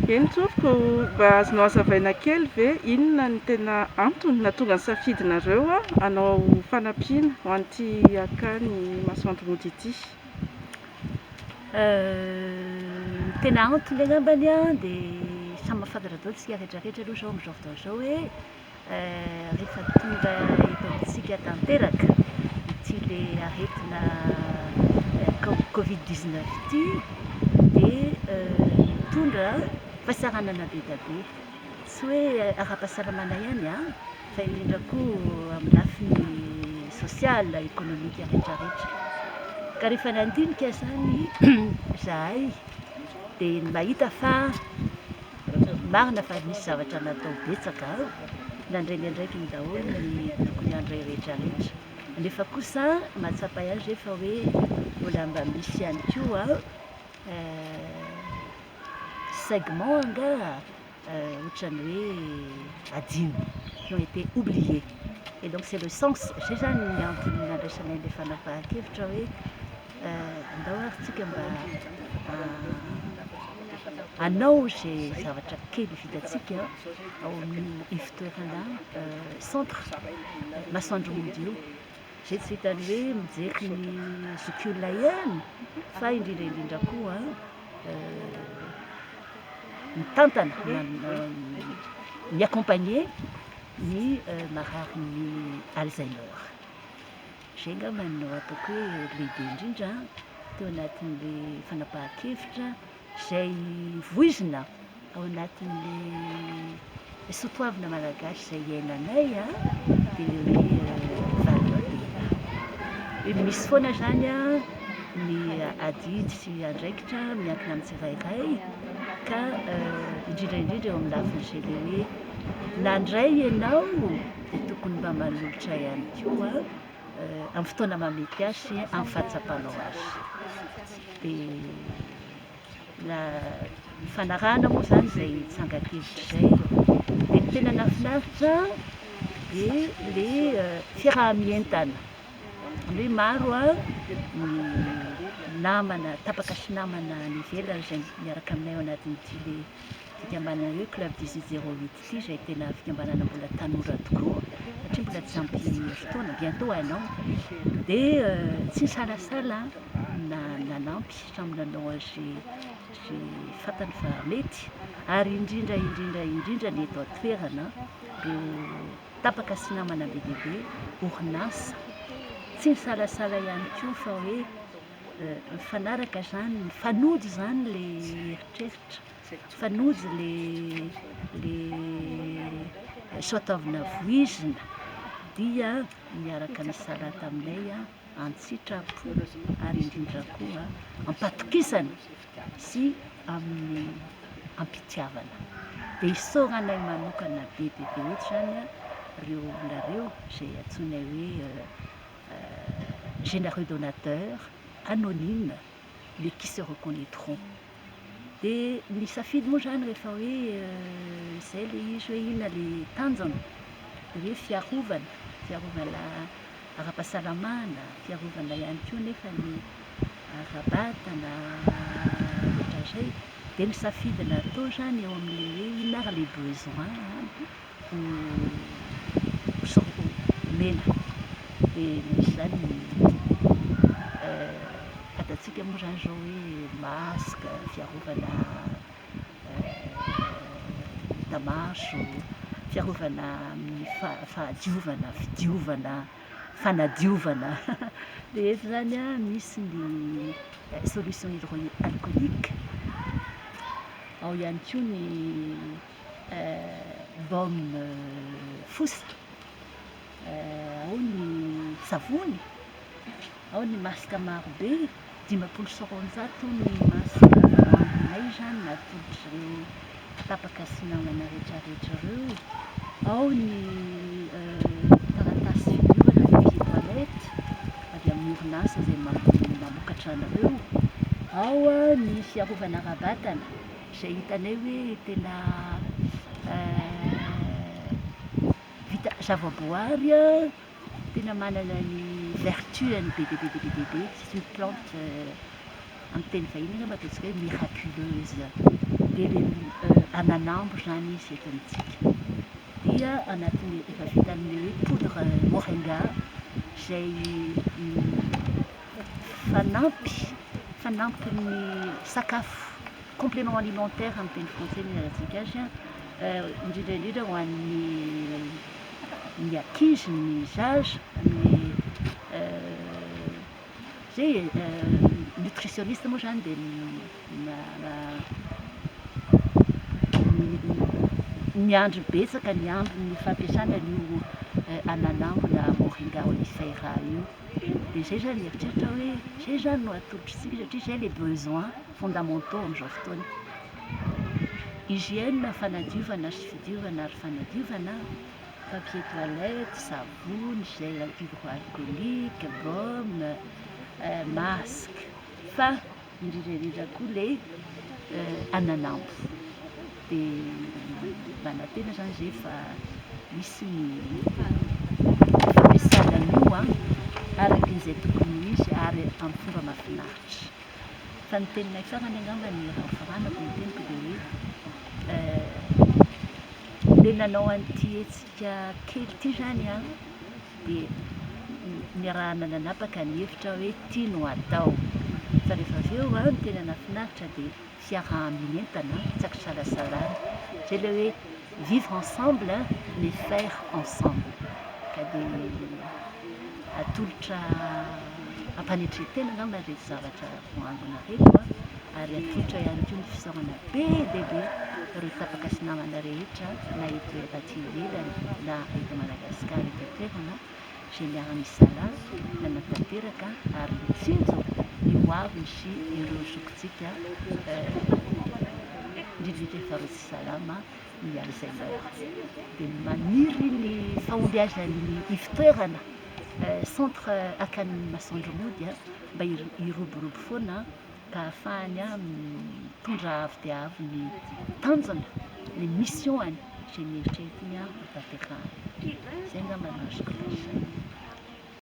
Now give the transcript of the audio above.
Eny tompoko, mba azonao hazavaina kely ve inona ny tena antony nahatonga ny safidinareo hanao fanampiana ho an'ity akany masoandro mody ity? Tena antony angambany dia samy mahafantatra daholo isika rehetrarehetra aloha zao amin'izao fotoana izao hoe rehefa tonga eto amintsika tanteraka ity le aretina Covid-19 ity dia mitondra fahasaranana be dia be, tsy hoe ara-pahasalamana ihany fa indrindra koa amin'ny lafiny sosial, ekonomika rehetrarehetra. Ka rehefa nandinika zany zahay dia mahita fa marina fa misy zavatra natao betsaka nandraindraiky ny daholo ny tokony handray rehetrarehetra, nefa kosa mahatsapa azy rehefa hoe mbola mba misy ihany koa segment nga ohatran'ny hoe adino qui ont été oubliés. Et donc c'est le sens, zay zany ny antony nandraisanay ilay fanapahan-kevitra hoe andao ary tsika mba hanao zay zavatra kely vitantsika ao amin'ny fitoerana centre masoandro mody io, zay tsy hitany hoe mijery ny zokiolona ihany fa indrindra koa mitantana mi-accompagner ny marary ny Alzheimer. Zay angambany no ataoko hoe lehibe indrindra teo anatin'le fanapahan-kevitra izay voizina ao anatin'le soatoavina malagasy izay iainanay dia le hoe valina. Misy foana zany ny adidy sy andraikitra miankina amin'ny tsirairay ka indrindra eo amin'ny lafiny izay le hoe nandray ianao dia tokony mba manolotra ihany koa amin'ny fotoana mamety azy sy amin'ny fahatsapanao azy. Dia fanarahana moa zany izay tsangakevitra izay dia ny tena nahafinaritra dia le fiaraha-mientana, hoe maro ny namana, tapaka sy namana any ivelany izay miaraka aminay ao anatin'ity le fikambanana hoe club 1808 ity izay tena fikambanana mbola tanora tokoa satria mbola tsy ampy fotoana, bientôt un an, dia tsy nisalasala nanampy samy nanao azy fantany fa mety, ary indrindra ny eto an-toerana reo tapaka sy namana be dia be orinasa tsy nisalasala ihany koa fa hoe mifanaraka zany, mifanojy zany le eritreritra, mifanojy le soatoavina voizina dia miaraka misala taminay an-tsitrapo ary indrindra koa ampatokisana sy amin'ny ampitiavana. Dia isaoranay manokana be dia be ohatry zany reo olonareo izay antsoinay hoe généreux donateurs anonymes, mais qui se reconnaîtront. Dia ny safidy moa zany rehefa hoe izay le izy hoe inona le tanjona dia hoe fiarovana ara-pahasalamana, fiarovana ihany koa nefa ny ara-batana ohatra zay, dia ny safidy natao zany eo amin'le hoe inona ary les besoins mena. Dia misy zany fatatsika moa zany zao hoe masque, fiarovana tamaso, fiarovana amin'ny fahadiovana, fidiovana, fanadiovana. Dia eto zany misy ny solution hydroalcoolique, ao ihany koa ny baume fosa, ao ny savony, ao ny masque marobe, 500 ny masque aminay zany natolotra ireo tapaka sy namana rehetrarehetra ireo, ao ny taratasy fidiovana papier toilette avy amin'ny orinasa izay mamokatra anareo, ao ny fiarovana ara-batana izay hitanay hoe tena vita zavaboary tena manana ny vertuany be. C'est une plante amin'ny teny vahiny angamba ataontsika hoe miraculeuse. Dia ananambo zany izy eto amintsika. Dia anatin'ny efa vita amin'ny hoe poudre moringa izay fanampy ny sakafo complément alimentaire amin'ny teny français ny arantsika azy indrindra indrindra ho an'ny ankizy, ny zaza, ny zay nutritionniste moa zany dia miandry betsaka ny ambiny fampiasana io ananambo na moringa olifera io. Dia zay zany eritreritra hoe zay zany no atolotritsika satria zay les besoins fondamentaux amin'izao fotoana. Hygiène, fanadiovana sy fidiovana ary fanadiovana, papier toilette, savony, gel hydroalcoolique, baume, masque, fa indrindra indrindra koa ilay ananambo. Dia manantena zany zay fa misy ny fampiasana an'io araka izay tokony izy ary amin'ny fomba mahafinaritra. Fa ny teninay farany angamba ny raha faranako ny teniko dia hoe le nanao an'ity hetsika kely ity zany dia niarahana nanapaka ny hevitra hoe ity no atao. Fa rehefa avy eo ny tena nahafinaritra dia fiaraha-mientana tsy akisalasalana. Zay ilay hoe vivre ensemble mais faire ensemble. Ka dia atolotra ampanetretena angamba rehetra zavatra voangona reto ary atolotra ihany koa ny fisaorana be dia be ireo tapaka sy namana rehetra na eto aty ivelany na eto Madagasikara eto an-toerana izay miara-misala nanatanteraka ary mitsinjo io avy sy ireo zokintsika indrindra faharoa tsy salama ny Alzheimer. Dia maniry ny fahombiazan'ny ivon-toerana centre akan'ny Masoandro mody mba hiroborobo foana ka ahafahany mitondra avy dia avy ny tanjona ny mission-any izay mieritreritra iny ho tanterahany. Zay angamba no azoko lazaina.